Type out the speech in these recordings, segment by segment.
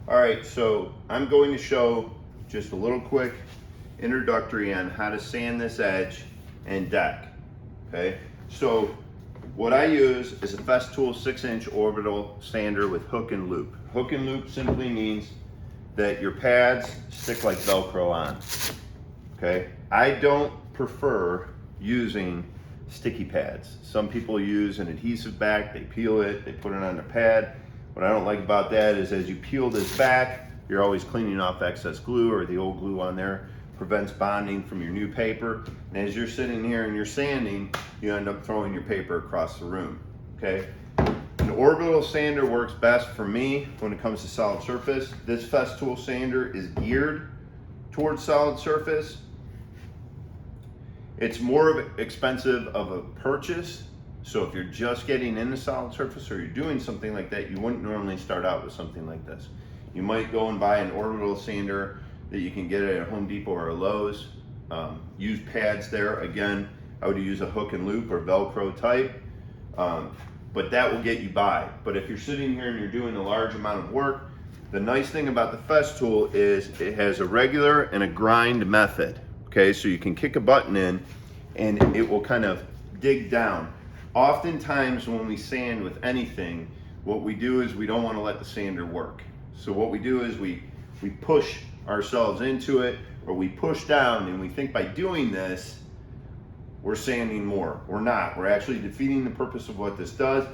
All right, so I'm going to show just a little quick introductory on how to sand this edge and deck, okay? So what I use is a Festool 6-inch orbital sander with hook and loop. Hook and loop simply means that your pads stick like Velcro on, okay? I don't prefer using sticky pads. Some people use an adhesive back, they peel it, they put it on their pad. What I don't like about that is as you peel this back, you're always cleaning off excess glue, or the old glue on there prevents bonding from your new paper. And as you're sitting here and you're sanding, you end up throwing your paper across the room, okay? An orbital sander works best for me when it comes to solid surface. This Festool sander is geared towards solid surface. It's more expensive of a purchase. So if you're just getting into solid surface or you're doing something like that, you wouldn't normally start out with something like this. You might go and buy an orbital sander that you can get at a Home Depot or a Lowe's. Use pads there. Again, I would use a hook and loop or Velcro type, but that will get you by. But if you're sitting here and you're doing a large amount of work, the nice thing about the Festool is it has a regular and a grind method. Okay, so you can kick a button in and it will kind of dig down. Oftentimes when we sand with anything, what we do is we don't want to let the sander work. So what we do is we push ourselves into it, or we push down, and we think by doing this, we're sanding more. We're not. We're actually defeating the purpose of what this does,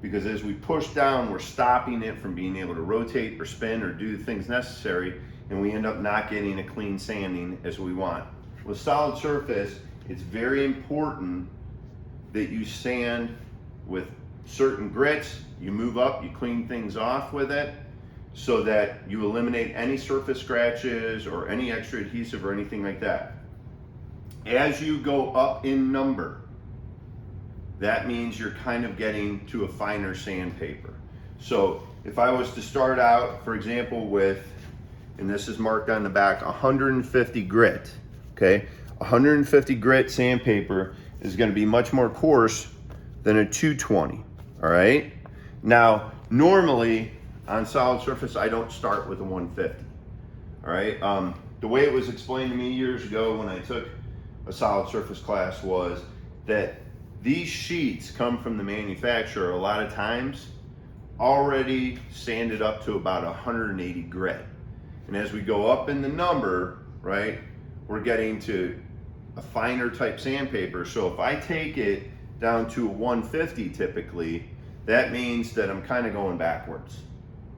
because as we push down, we're stopping it from being able to rotate or spin or do the things necessary, and we end up not getting a clean sanding as we want. With solid surface, it's very important that you sand with certain grits. You move up, you clean things off with it so that you eliminate any surface scratches or any extra adhesive or anything like that. As you go up in number, that means you're kind of getting to a finer sandpaper. So if I was to start out, for example, with, and this is marked on the back, 150 grit, okay? 150 grit sandpaper is going to be much more coarse than a 220, all right? Now, normally on solid surface, I don't start with a 150, all right? The way it was explained to me years ago when I took a solid surface class was that these sheets come from the manufacturer a lot of times already sanded up to about 180 grit. And as we go up in the number, right, we're getting to a finer type sandpaper. So if I take it down to a 150 typically, that means that I'm kind of going backwards,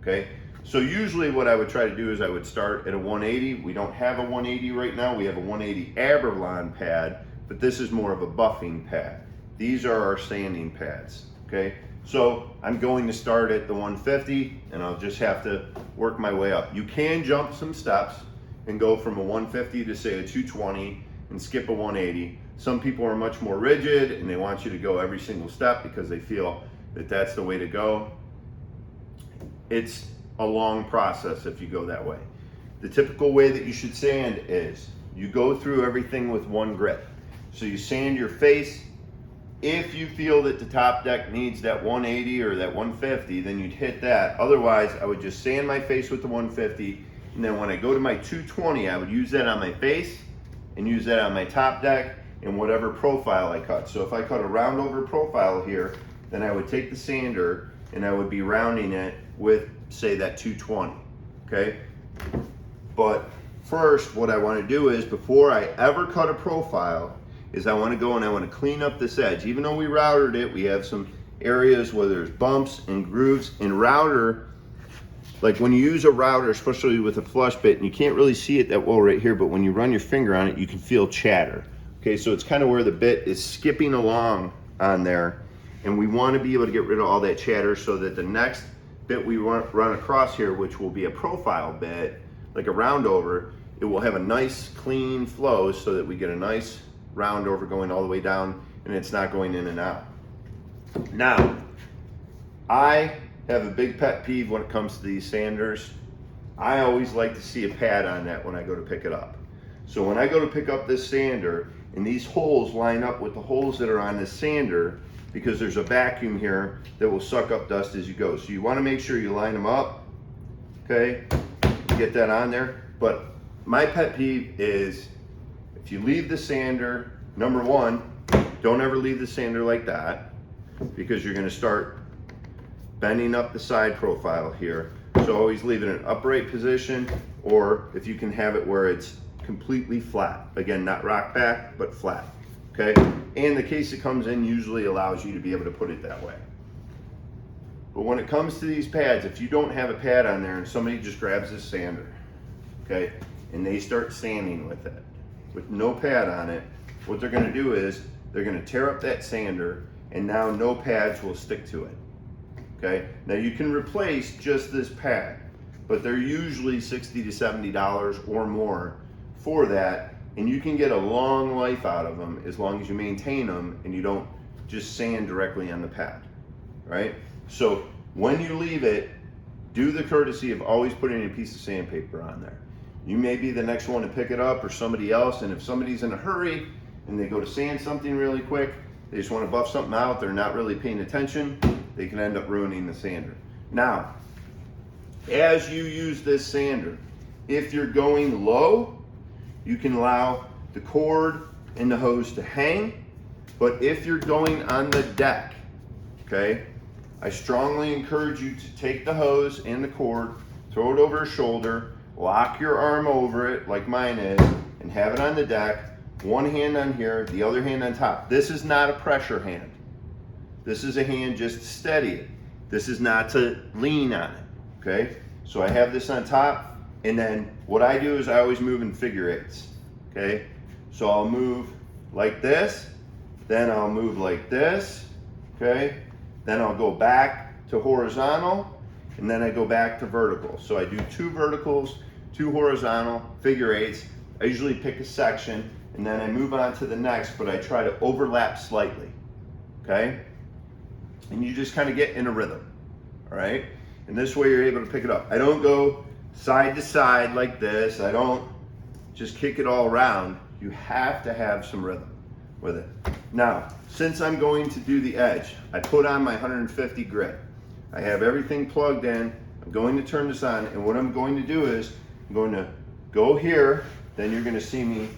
okay? So usually what I would try to do is I would start at a 180. We don't have a 180 right now. We have a 180 Aberlon pad, but this is more of a buffing pad. These are our sanding pads, okay? So I'm going to start at the 150 and I'll just have to work my way up. You can jump some steps and go from a 150 to say a 220 and skip a 180. Some people are much more rigid and they want you to go every single step because they feel that that's the way to go. It's a long process if you go that way. The typical way that you should sand is you go through everything with one grit. So you sand your face. If you feel that the top deck needs that 180 or that 150, then you'd hit that. Otherwise, I would just sand my face with the 150, and then when I go to my 220, I would use that on my face and use that on my top deck and whatever profile I cut. So if I cut a round over profile here, then I would take the sander and I would be rounding it with, say, that 220, okay? But first, what I want to do is, before I ever cut a profile, is I want to go and I want to clean up this edge. Even though we routed it, we have some areas where there's bumps and grooves. In router, like when you use a router, especially with a flush bit, and you can't really see it that well right here, but when you run your finger on it, you can feel chatter. Okay, so it's kind of where the bit is skipping along on there, and we want to be able to get rid of all that chatter so that the next bit we run across here, which will be a profile bit, like a round over, it will have a nice clean flow so that we get a nice round over going all the way down and it's not going in and out. Now, I have a big pet peeve when it comes to these sanders. I always like to see a pad on that when I go to pick it up. So when I go to pick up this sander and these holes line up with the holes that are on this sander, because there's a vacuum here that will suck up dust as you go. So you want to make sure you line them up okay? Get that on there. But my pet peeve is if you leave the sander, number one, don't ever leave the sander like that, because you're gonna start bending up the side profile here. So always leave it in an upright position, or if you can have it where it's completely flat. Again, not rock back, but flat, okay? And the case it comes in usually allows you to be able to put it that way. But when it comes to these pads, if you don't have a pad on there and somebody just grabs this sander, okay, and they start sanding with it, with no pad on it, what they're gonna do is they're gonna tear up that sander, and now no pads will stick to it, okay? Now you can replace just this pad, but they're usually $60 to $70 or more for that, and you can get a long life out of them as long as you maintain them and you don't just sand directly on the pad, right? So when you leave it, do the courtesy of always putting a piece of sandpaper on there. You may be the next one to pick it up, or somebody else, and if somebody's in a hurry and they go to sand something really quick, they just want to buff something out, they're not really paying attention, they can end up ruining the sander. Now, as you use this sander, if you're going low, you can allow the cord and the hose to hang, but if you're going on the deck, okay, I strongly encourage you to take the hose and the cord, throw it over your shoulder, lock your arm over it like mine is, and have it on the deck, one hand on here, the other hand on top. This is not a pressure hand. This is a hand just to steady it. This is not to lean on it, okay? So I have this on top, and then what I do is I always move in figure eights, okay? So I'll move like this, then I'll move like this, okay? Then I'll go back to horizontal, and then I go back to vertical. So I do 2 verticals, 2 horizontal, figure eights. I usually pick a section, and then I move on to the next, but I try to overlap slightly, okay? And you just kind of get in a rhythm, all right? And this way you're able to pick it up. I don't go side to side like this. I don't just kick it all around. You have to have some rhythm with it. Now, since I'm going to do the edge, I put on my 150 grit. I have everything plugged in. I'm going to turn this on, and what I'm going to do is I'm going to go here, then you're going to see me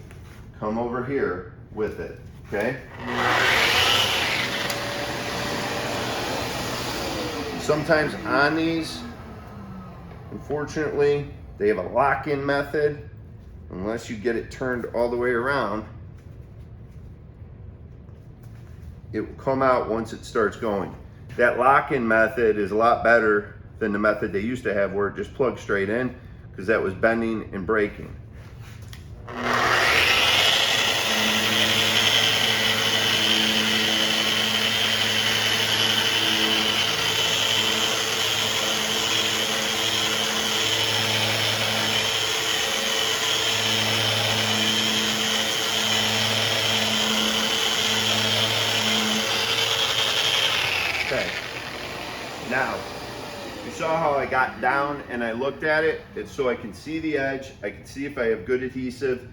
come over here with it, okay? Sometimes on these, unfortunately, they have a lock-in method. Unless you get it turned all the way around, it will come out once it starts going. That lock-in method is a lot better than the method they used to have where it just plugged straight in, because that was bending and breaking. Okay, now, you saw how I got down and I looked at it. It's so I can see the edge, I can see if I have good adhesive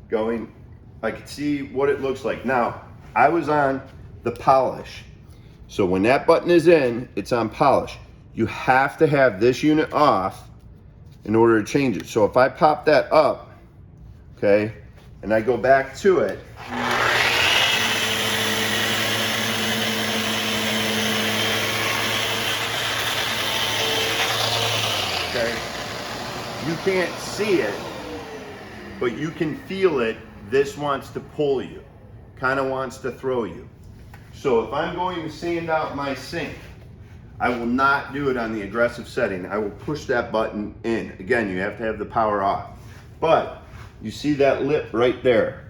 going, I can see what it looks like. Now, I was on the polish. So when that button is in, it's on polish. You have to have this unit off in order to change it. So if I pop that up, okay, and I go back to it, okay, you can't see it, but you can feel it. This wants to pull you, kind of wants to throw you. So if I'm going to sand out my sink, I will not do it on the aggressive setting. I will push that button in. Again, you have to have the power off. But you see that lip right there,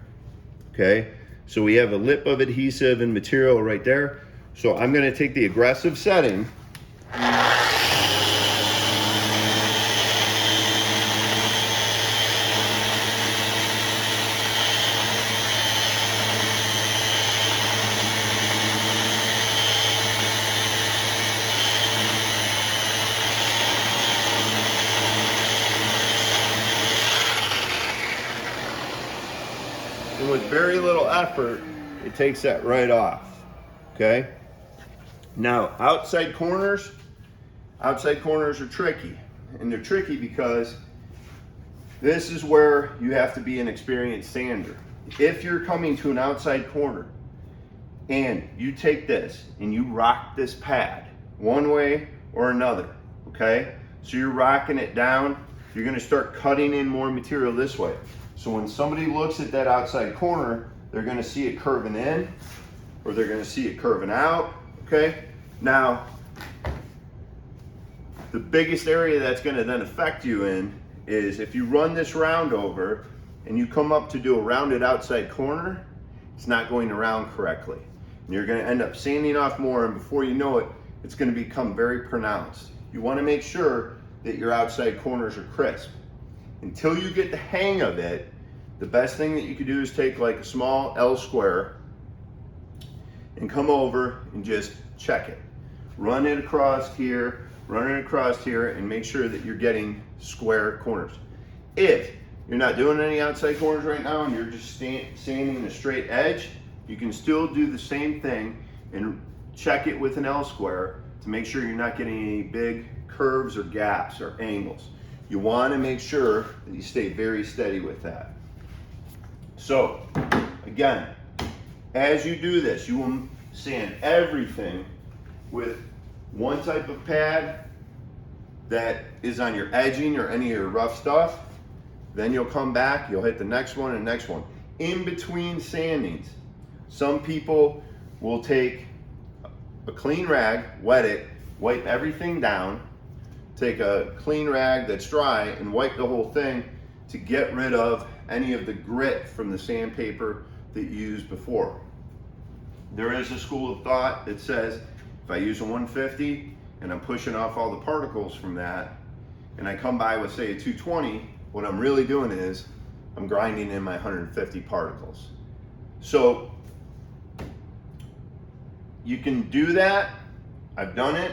okay? So we have a lip of adhesive and material right there. So I'm gonna take the aggressive setting, and with very little effort, it takes that right off, okay? Now, outside corners are tricky, and they're tricky because this is where you have to be an experienced sander. If you're coming to an outside corner and you take this and you rock this pad one way or another, okay? So you're rocking it down, you're gonna start cutting in more material this way. So when somebody looks at that outside corner, they're gonna see it curving in or they're gonna see it curving out, okay? Now, the biggest area that's gonna then affect you in is if you run this round over and you come up to do a rounded outside corner, it's not going to round correctly. And you're gonna end up sanding off more, and before you know it, it's gonna become very pronounced. You wanna make sure that your outside corners are crisp. Until you get the hang of it, the best thing that you could do is take like a small L square and come over and just check it. Run it across here, run it across here, and make sure that you're getting square corners. If you're not doing any outside corners right now and you're just sanding a straight edge, you can still do the same thing and check it with an L square to make sure you're not getting any big curves or gaps or angles. You want to make sure that you stay very steady with that. So again, as you do this, you will sand everything with one type of pad that is on your edging or any of your rough stuff. Then you'll come back, you'll hit the next one and next one. In between sandings, some people will take a clean rag, wet it, wipe everything down, take a clean rag that's dry and wipe the whole thing to get rid of any of the grit from the sandpaper that you used before. There is a school of thought that says if I use a 150 and I'm pushing off all the particles from that, and I come by with say a 220, what I'm really doing is I'm grinding in my 150 particles. So you can do that. I've done it.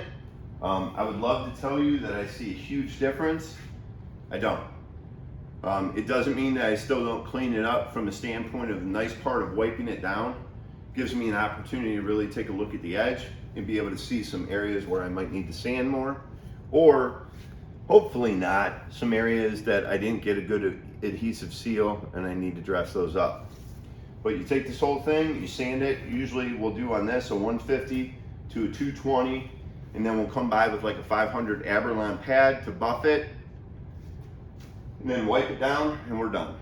I would love to tell you that I see a huge difference. I don't. It doesn't mean that I still don't clean it up from a standpoint of the nice part of wiping it down. It gives me an opportunity to really take a look at the edge and be able to see some areas where I might need to sand more, or hopefully not, some areas that I didn't get a good adhesive seal and I need to dress those up. But you take this whole thing, you sand it. Usually we'll do on this a 150 to a 220, and then we'll come by with like a 500 Aberlon pad to buff it, and then wipe it down and we're done.